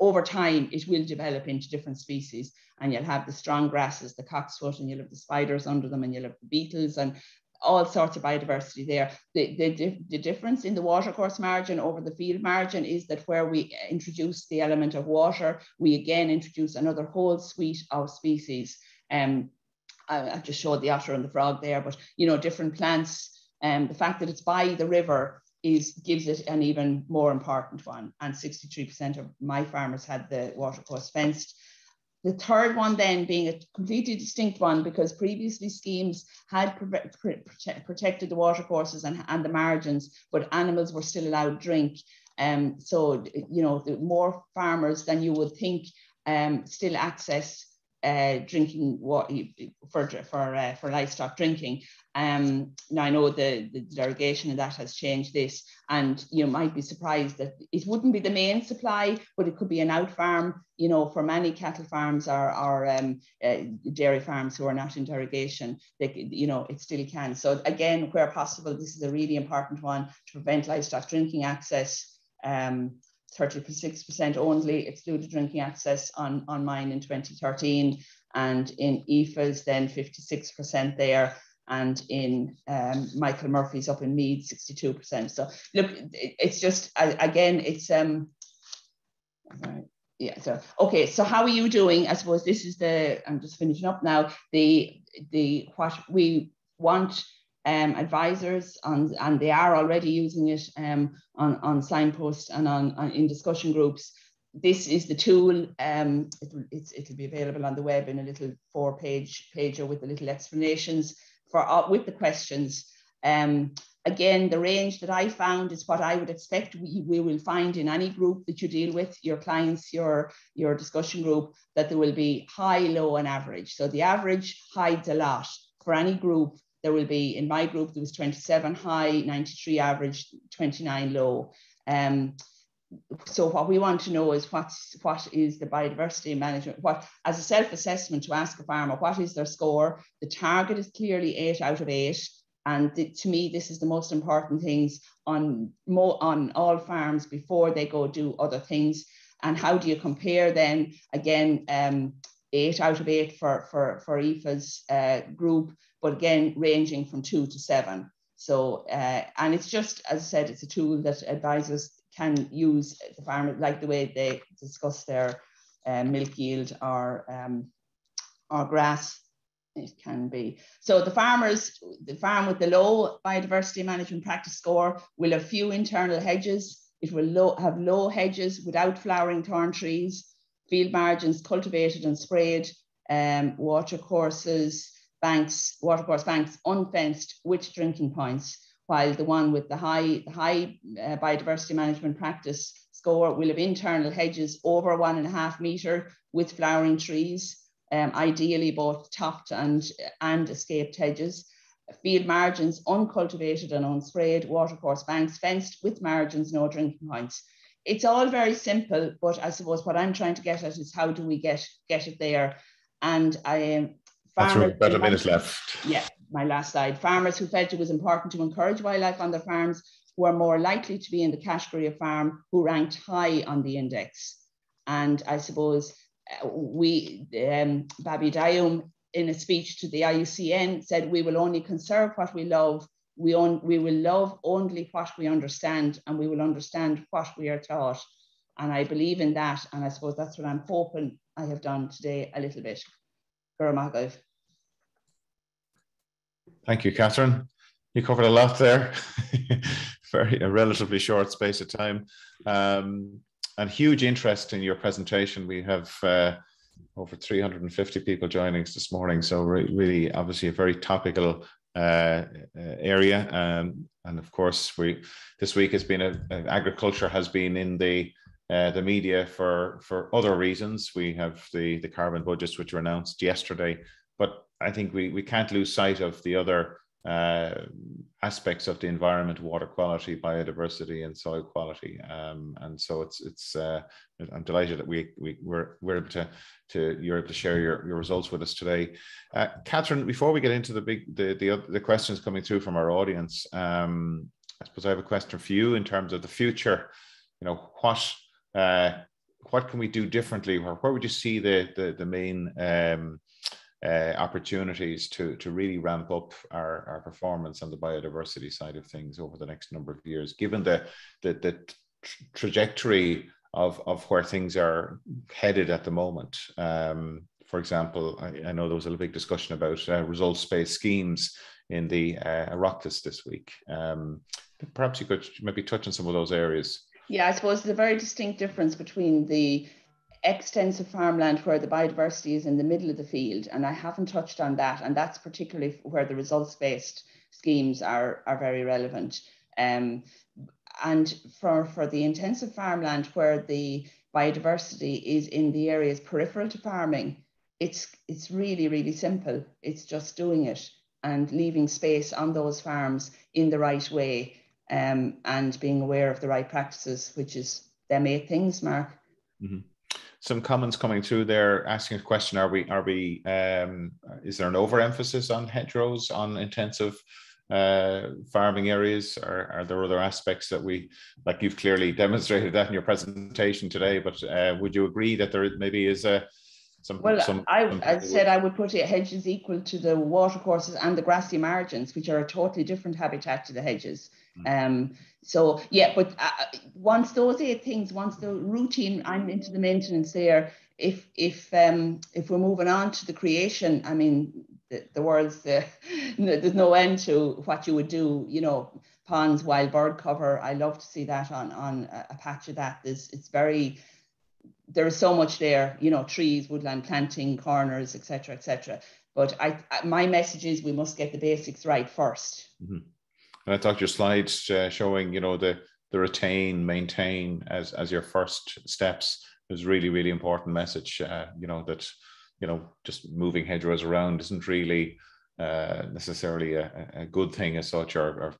over time it will develop into different species, and you'll have the strong grasses, the cocksfoot, and you'll have the spiders under them, and you'll have the beetles and all sorts of biodiversity there. The difference in the watercourse margin over the field margin is that where we introduce the element of water, we again introduce another whole suite of species. I just showed the otter and the frog there, but different plants. The fact that it's by the river gives it an even more important one. And 63% of my farmers had the watercourse fenced. The third one then being a completely distinct one, because previously schemes had protected the watercourses and the margins, but animals were still allowed drink. So more farmers than you would think still access drinking water for livestock drinking. Now I know the derogation of that has changed this, and you might be surprised that it wouldn't be the main supply, but it could be an out farm. For many cattle farms or dairy farms who are not in derogation, it still can. So again, where possible, this is a really important one to prevent livestock drinking access. 36% only excluded drinking access on mine in 2013, and in IFA's then 56% there, and in Michael Murphy's up in Meath 62%. So look, it's just again, it's yeah. So okay, so how are you doing? I suppose this is I'm just finishing up now. What we want advisors on, and they are already using it on Signpost and in discussion groups. This is the tool. It'll be available on the web in a little 4-pager with the little explanations with the questions. Again, the range that I found is what I would expect we will find in any group that you deal with, your clients, your discussion group, that there will be high, low, and average. So the average hides a lot. For any group, there will be, in my group, there was 27 high, 93 average, 29 low. So what we want to know is what is the biodiversity management, as a self-assessment, to ask a farmer, what is their score? The target is clearly 8 out of 8. And to me, this is the most important things on all farms before they go do other things. And how do you compare then? Again, 8 out of 8 for IFA's group, but again, ranging from 2 to 7. So, and it's just, as I said, it's a tool that advisors can use, the farmer, like the way they discuss their milk yield or grass. It can be. So the farm with the low biodiversity management practice score will have few internal hedges. It will have low hedges without flowering thorn trees, field margins cultivated and sprayed, watercourse banks unfenced with drinking points, while the one with the high biodiversity management practice score will have internal hedges over 1.5 metre with flowering trees. Ideally both topped and escaped hedges, field margins uncultivated and unsprayed, watercourse banks fenced with margins, no drinking points. It's all very simple, but I suppose what I'm trying to get at is how do we get it there? And that's about a minute left. Yeah, my last slide. Farmers who felt it was important to encourage wildlife on their farms were more likely to be in the category of farm who ranked high on the index. And I suppose Babi Dayum, in a speech to the IUCN, said we will only conserve what we love. We will love only what we understand, and we will understand what we are taught. And I believe in that, and I suppose that's what I'm hoping I have done today a little bit. Thank you, Catherine. You covered a lot there. A relatively short space of time. And huge interest in your presentation. We have over 350 people joining us this morning. So really, obviously, a very topical area. And of course, this week has been agriculture has been in the media for other reasons. We have the carbon budgets, which were announced yesterday. But I think we can't lose sight of the other aspects of the environment: water quality, biodiversity, and soil quality. And so I'm delighted that we're able to you're able to share your results with us today. Catherine, before we get into the questions coming through from our audience, I suppose I have a question for you in terms of the future. You know, what can we do differently, or where would you see the main opportunities to really ramp up our performance on the biodiversity side of things over the next number of years, given the trajectory of where things are headed at the moment? For example, I know there was a big discussion about results-based schemes in the Oireachtas this week. Perhaps you could maybe touch on some of those areas. Yeah, I suppose there's a very distinct difference between the extensive farmland where the biodiversity is in the middle of the field, and I haven't touched on that, and that's particularly where the results-based schemes are very relevant. And for the intensive farmland where the biodiversity is in the areas peripheral to farming, it's really, really simple. It's just doing it and leaving space on those farms in the right way, and being aware of the right practices, which is them 8 things, Mark. Mm-hmm. Some comments coming through there asking a question: is there an overemphasis on hedgerows, on intensive farming areas? Are there other aspects that like you've clearly demonstrated that in your presentation today, but would you agree that there maybe is I said I would put hedges equal to the watercourses and the grassy margins, which are a totally different habitat to the hedges. So yeah, but once those 8 things, once the routine, I'm into the maintenance there. If we're moving on to the creation, I mean, the world's there's no end to what you would do. You know, ponds, wild bird cover. I love to see that on a patch of that. There is so much there. You know, trees, woodland planting, corners, etc., etc. But my message is we must get the basics right first. Mm-hmm. And I thought your slides showing, you know, the retain, maintain as your first steps is really, really important message. You know, that, you know, just moving hedgerows around isn't really necessarily a good thing as such, or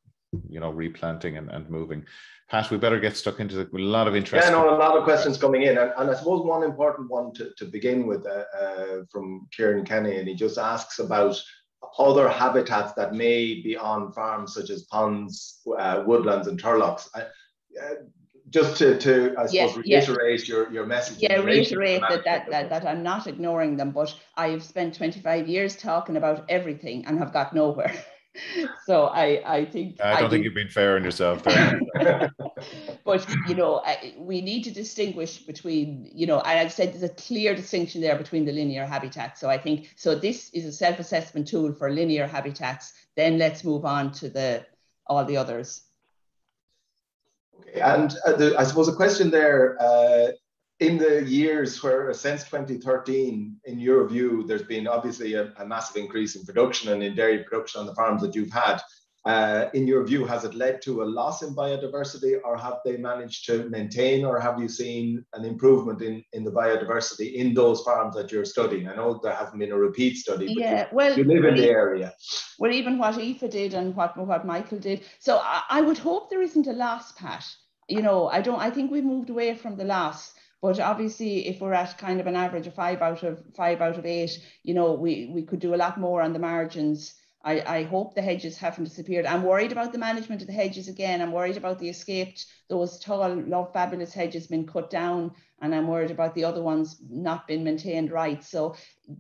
replanting and moving. Pat, we better get stuck into a lot of interest. Yeah, no, a lot of questions coming in. And I suppose one important one to begin with from Kieran Kenny, and he just asks about other habitats that may be on farms, such as ponds, woodlands and turloughs. Just to I suppose, reiterate your message. Yeah, reiterate that I'm not ignoring them, but I've spent 25 years talking about everything and have got nowhere. So I think I don't think you've been fair on yourself there. But we need to distinguish between, and I've said there's a clear distinction there between the linear habitats. So I think this is a self-assessment tool for linear habitats. Then let's move on to all the others. Okay, and I suppose a question there. In the years where, since 2013, in your view, there's been obviously a massive increase in production and in dairy production on the farms that you've had. In your view, has it led to a loss in biodiversity, or have they managed to maintain, or have you seen an improvement in the biodiversity in those farms that you're studying? I know there hasn't been a repeat study, but you live in the area. Well, even what Aoife did and what Michael did. So I would hope there isn't a loss, Pat. I think we've moved away from the loss. But obviously, if we're at kind of an average of 5 out of 8, we could do a lot more on the margins. I hope the hedges haven't disappeared. I'm worried about the management of the hedges again. I'm worried about the those tall, love fabulous hedges being cut down, and I'm worried about the other ones not being maintained right. So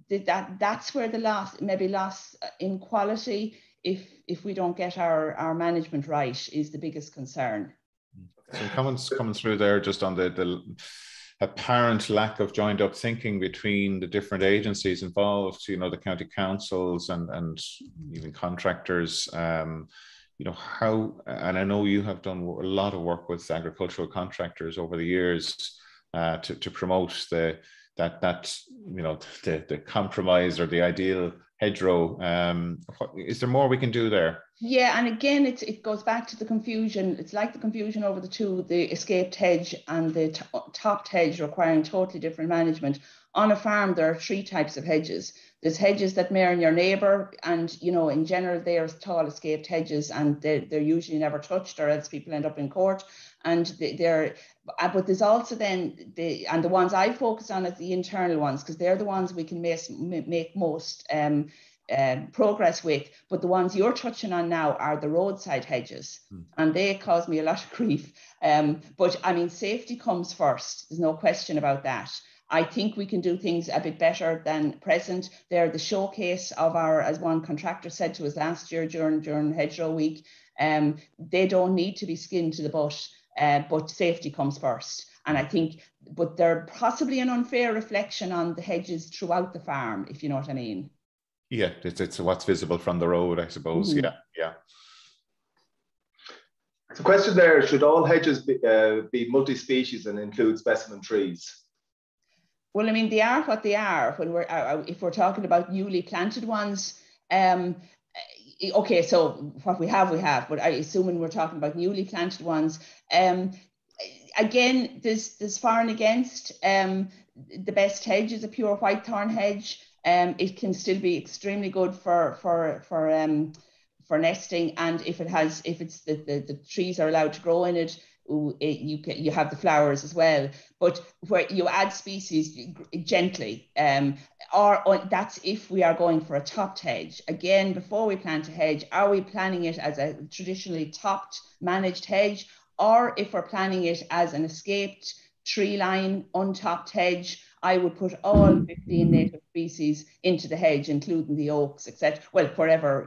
that's where the loss in quality, if we don't get our management right, is the biggest concern. Some comments coming through there just on the apparent lack of joined up thinking between the different agencies involved, the county councils and even contractors. And I know you have done a lot of work with agricultural contractors over the years to promote the compromise or the ideal hedgerow. Is there more we can do there? Yeah, and again, it goes back to the confusion. It's like the confusion over the escaped hedge and the topped hedge requiring totally different management. On a farm, there are 3 types of hedges. There's hedges that mirror your neighbour, and in general, they are tall escaped hedges, and they're usually never touched, or else people end up in court. And but there's also then the ones I focus on as the internal ones, because they're the ones we can make most progress with. But the ones you're touching on now are the roadside hedges, and they cause me a lot of grief. But I mean, safety comes first. There's no question about that. I think we can do things a bit better than present. They're the showcase of as one contractor said to us last year during Hedgerow Week, they don't need to be skinned to the butt, but safety comes first. And I think, but they're possibly an unfair reflection on the hedges throughout the farm, if you know what I mean. Yeah, it's what's visible from the road, I suppose. Mm-hmm. Yeah. The question there: should all hedges be multi-species and include specimen trees? Well, I mean, they are what they are. When if we're talking about newly planted ones, okay, so what we have. But I assume when we're talking about newly planted ones, again, there's for and against. The best hedge is a pure whitethorn hedge. It can still be extremely good for nesting, and if it's the trees are allowed to grow in it, you have the flowers as well. But where you add species gently, or that's if we are going for a topped hedge. Again, before we plant a hedge, are we planning it as a traditionally topped managed hedge, or if we're planning it as an escaped tree line untopped hedge? I would put all 15 native species into the hedge, including the oaks, etc. Well, wherever,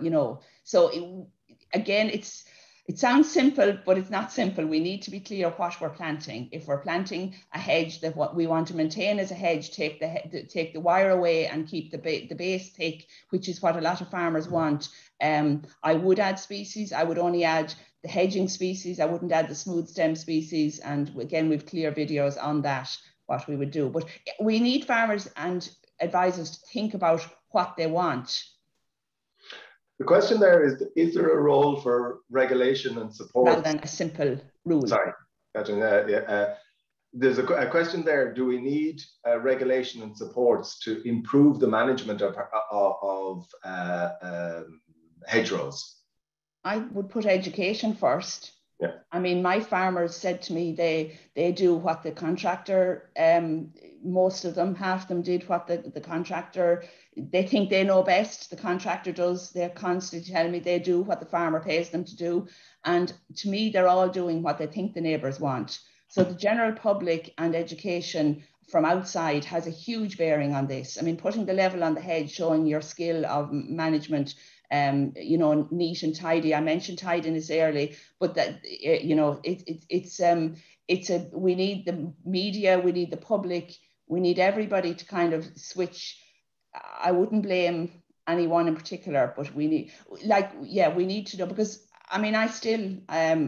So again, it sounds simple, but it's not simple. We need to be clear what we're planting. If we're planting a hedge that what we want to maintain as a hedge, take the wire away and keep the base thick, which is what a lot of farmers want. I would add species. I would only add the hedging species. I wouldn't add the smooth stem species. And again, we've clear videos on that, what we would do. But we need farmers and advisors to think about what they want. The question there is there a role for regulation and support? Rather than a simple rule. Sorry. There's a question there. Do we need regulation and supports to improve the management of hedgerows? I would put education first. Yeah. I mean, my farmers said to me they do what the contractor, most of them, half of them did what the contractor, they think they know best. The contractor does. They're constantly telling me they do what the farmer pays them to do. And to me, they're all doing what they think the neighbours want. So the general public and education from outside has a huge bearing on this. I mean, putting the level on the hedge, showing your skill of management, you know, neat and tidy. I mentioned tidiness early, but that, you know, we need the media, we need the public, we need everybody to kind of switch. I wouldn't blame anyone in particular, but we need, like, yeah, we need to know, because I mean, I still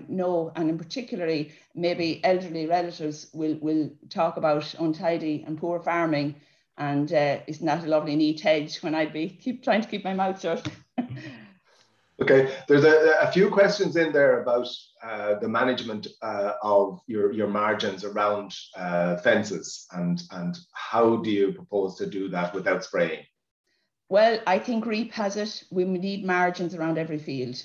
know, and in particularly maybe elderly relatives will talk about untidy and poor farming, and isn't that a lovely neat hedge, when I'd be trying to keep my mouth shut. Okay, there's a few questions in there about the management of your margins around fences, and how do you propose to do that without spraying? Well, I think REAP has it. We need margins around every field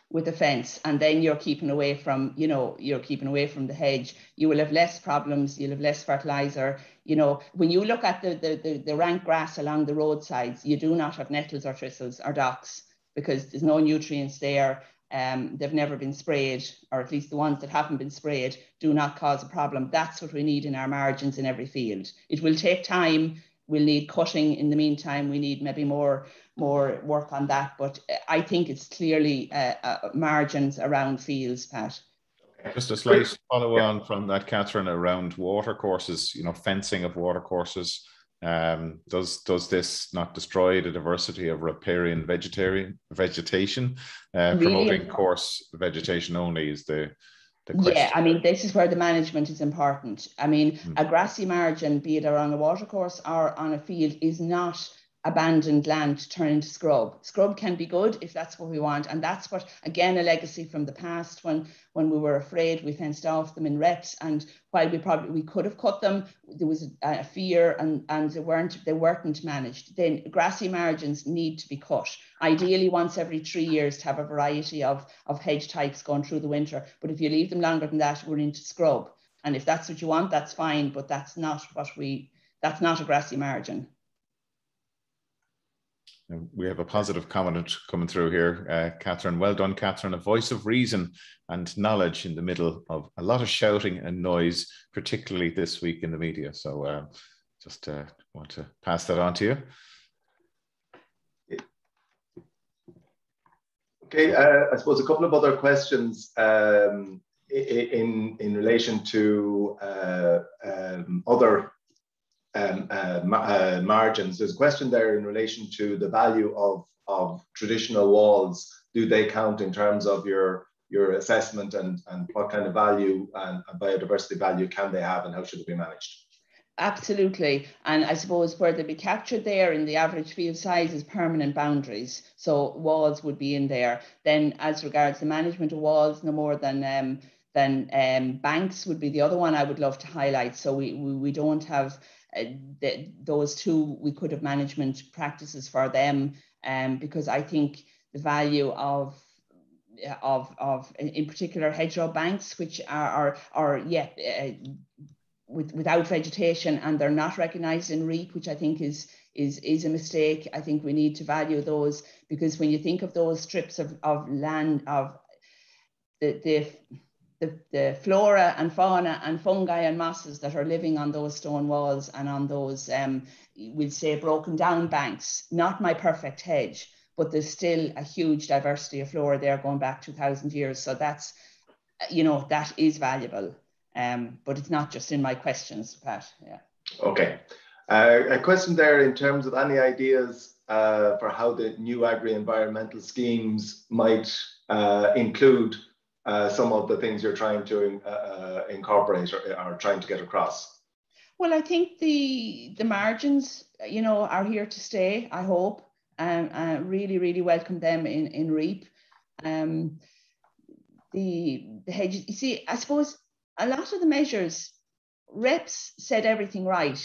with a fence, and then you're keeping away from, you know, you're keeping away from the hedge. You will have less problems, you'll have less fertilizer. You know, when you look at the rank grass along the roadsides, you do not have nettles or thistles or docks, because there's no nutrients there. They've never been sprayed, or at least the ones that haven't been sprayed do not cause a problem. That's what we need in our margins in every field. It will take time. We'll need cutting in the meantime. We need maybe more work on that. But I think it's clearly margins around fields, Pat. Just a slight follow on from that, Catherine, around watercourses, you know, fencing of watercourses. Does this not destroy the diversity of riparian vegetation? Really, promoting coarse vegetation only is the question. Yeah, I mean, this is where the management is important. I mean, a grassy margin, be it on a watercourse or on a field, is not abandoned land to turn into scrub. Scrub can be good if that's what we want. And that's what, again, a legacy from the past, when we were afraid, we fenced off them in reps. And while we could have cut them, there was a fear, and they weren't managed. Then grassy margins need to be cut. Ideally once every 3 years, to have a variety of hedge types going through the winter. But if you leave them longer than that, we're into scrub. And if that's what you want, that's fine, but that's not a grassy margin. We have a positive comment coming through here, Catherine. Well done, Catherine. A voice of reason and knowledge in the middle of a lot of shouting and noise, particularly this week in the media. So just want to pass that on to you. Okay, I suppose a couple of other questions in relation to other margins. There's a question there in relation to the value of traditional walls. Do they count in terms of your assessment, and what kind of value and biodiversity value can they have, and how should it be managed? Absolutely. And I suppose where they'd be captured there in the average field size is permanent boundaries. So walls would be in there. Then as regards the management of walls, no more than banks would be the other one I would love to highlight. So we don't have those two. We could have management practices for them, because I think the value of in particular hedgerow banks, which are without vegetation, and they're not recognised in REAP, which I think is a mistake. I think we need to value those, because when you think of those strips of land, of the flora and fauna and fungi and mosses that are living on those stone walls and on those, we'll say, broken down banks, not my perfect hedge, but there's still a huge diversity of flora there going back 2,000 years. So that's, you know, that is valuable. But it's not just in my questions, Pat. Yeah. Okay. A question there in terms of any ideas for how the new agri-environmental schemes might include some of the things you're trying to incorporate or trying to get across? Well, I think the margins, you know, are here to stay, I hope. Really, really welcome them in REAP. The hedges, you see, I suppose a lot of the measures, reps said everything right,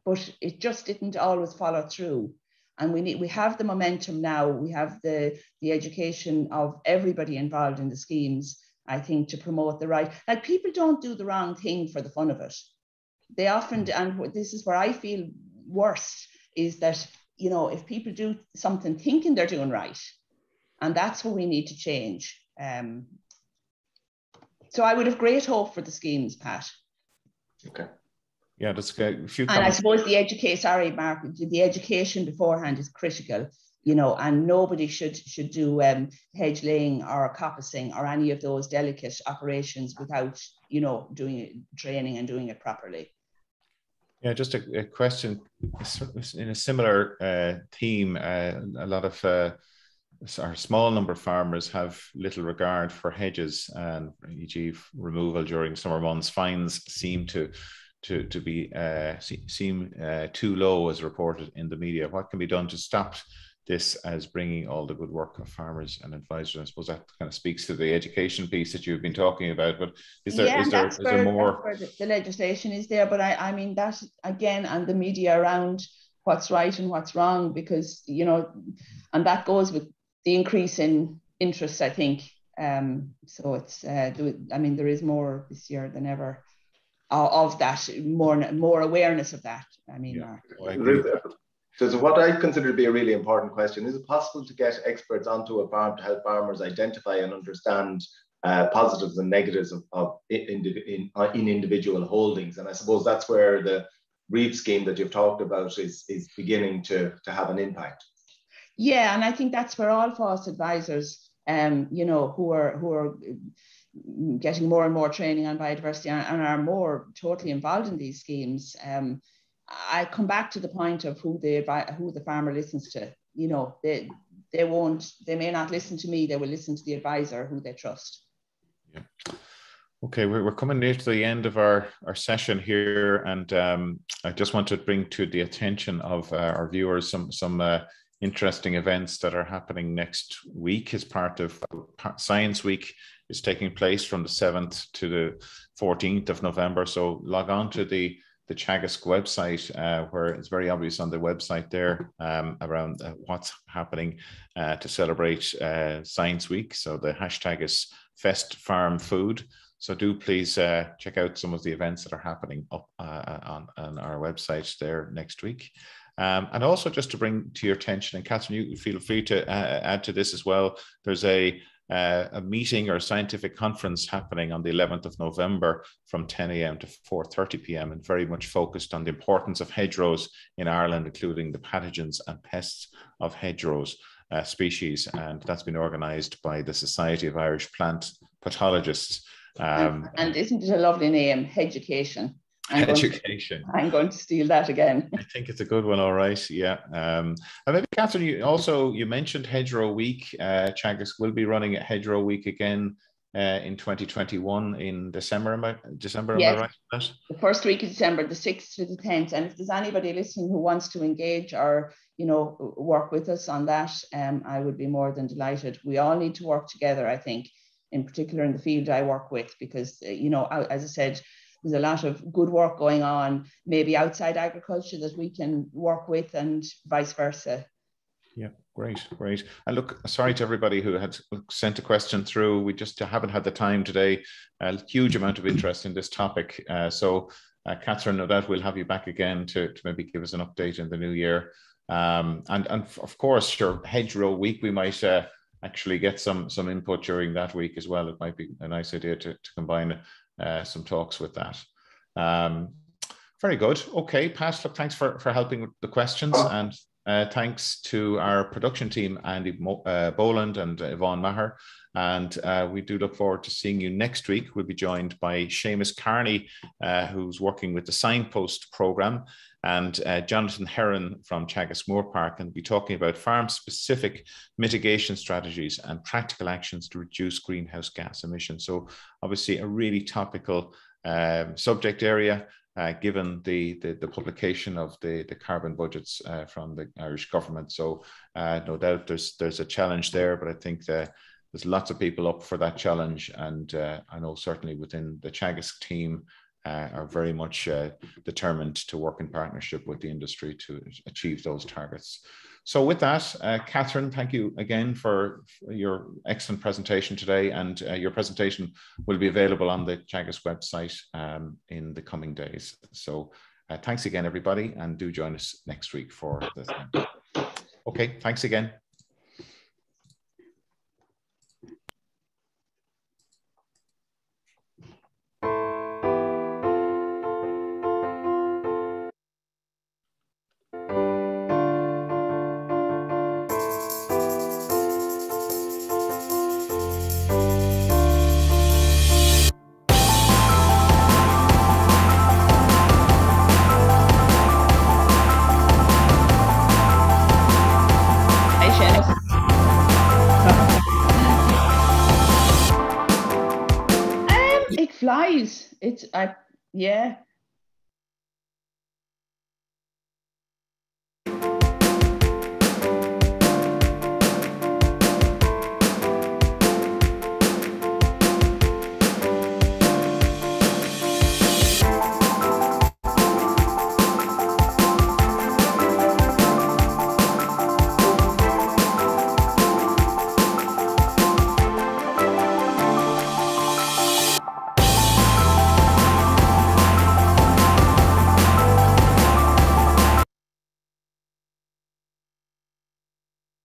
but it just didn't always follow through. And we have the momentum now. We have the education of everybody involved in the schemes, I think, to promote the right. Like, people don't do the wrong thing for the fun of it. They often, and this is where I feel worst, is that, you know, if people do something thinking they're doing right, and that's what we need to change. So I would have great hope for the schemes, Pat. Okay. Yeah, that's good. A few and comments. I suppose the education, sorry, Mark, the education beforehand is critical, you know, and nobody should do hedge laying or coppicing or any of those delicate operations without, you know, doing it, training and doing it properly. Yeah, just a question in a similar theme. A lot of our small number of farmers have little regard for hedges, and e.g. removal during summer months. Fines seem to be too low, as reported in the media. What can be done to stop this as bringing all the good work of farmers and advisors? I suppose that kind of speaks to the education piece that you've been talking about, but is there more? The legislation is there, but I mean, that again, and the media around what's right and what's wrong, because, you know, and that goes with the increase in interest, I think. So it's, I mean, there is more this year than ever of that, more awareness of that. I mean, yeah. So what I consider to be a really important question: is it possible to get experts onto a farm to help farmers identify and understand positives and negatives in individual holdings? And I suppose that's where the REAP scheme that you've talked about is beginning to have an impact. Yeah, and I think that's where all FOSS advisors, you know, who are getting more and more training on biodiversity and are more totally involved in these schemes. I come back to the point of who the farmer listens to. You know, they may not listen to me, they will listen to the advisor who they trust. Yeah. Okay, we're coming near to the end of our session here, and I just want to bring to the attention of our viewers some interesting events that are happening next week as part of Science Week. Is taking place from the 7th to the 14th of November. So log on to the Teagasc website, where it's very obvious on the website there around what's happening to celebrate Science Week. So the hashtag is Fest Farm Food. So do please check out some of the events that are happening up on our website there next week. And also just to bring to your attention, and Catherine, you feel free to add to this as well, there's a meeting or scientific conference happening on the 11th of November from 10 a.m. to 4:30 p.m. and very much focused on the importance of hedgerows in Ireland, including the pathogens and pests of hedgerows species. And that's been organised by the Society of Irish Plant Pathologists. And isn't it a lovely name, Hedgecation? I'm going to steal that again. I think it's a good one, all right. Yeah. And maybe, Catherine, you mentioned Hedgerow Week. Teagasc will be running a Hedgerow Week again in 2021 in December. Am I right? The first week of December, the 6th to the 10th. And if there's anybody listening who wants to engage or, you know, work with us on that, I would be more than delighted. We all need to work together, I think, in particular in the field I work with, because, you know, as I said, there's a lot of good work going on, maybe outside agriculture, that we can work with, and vice versa. Yeah, great. And look, sorry to everybody who had sent a question through. We just haven't had the time today. A huge amount of interest in this topic. So, Catherine, no doubt we'll have you back again to maybe give us an update in the new year. And of course, sure, Hedgerow Week, we might actually get some input during that week as well. It might be a nice idea to combine some talks with that. Very good. Okay, Pat, look, thanks for helping with the questions, and thanks to our production team, Andy Boland and Yvonne Maher. And we do look forward to seeing you next week. We'll be joined by Seamus Carney, who's working with the Signpost programme, and Jonathan Heron from Teagasc Moor Park, and be talking about farm-specific mitigation strategies and practical actions to reduce greenhouse gas emissions. So obviously a really topical subject area, given the publication of the carbon budgets from the Irish government. So no doubt there's a challenge there, but I think there's lots of people up for that challenge. And I know certainly within the Teagasc team, are very much determined to work in partnership with the industry to achieve those targets. So with that, Catherine, thank you again for your excellent presentation today, and your presentation will be available on the Teagasc website in the coming days. So thanks again, everybody, and do join us next week for this. Okay, thanks again. It flies. Yeah.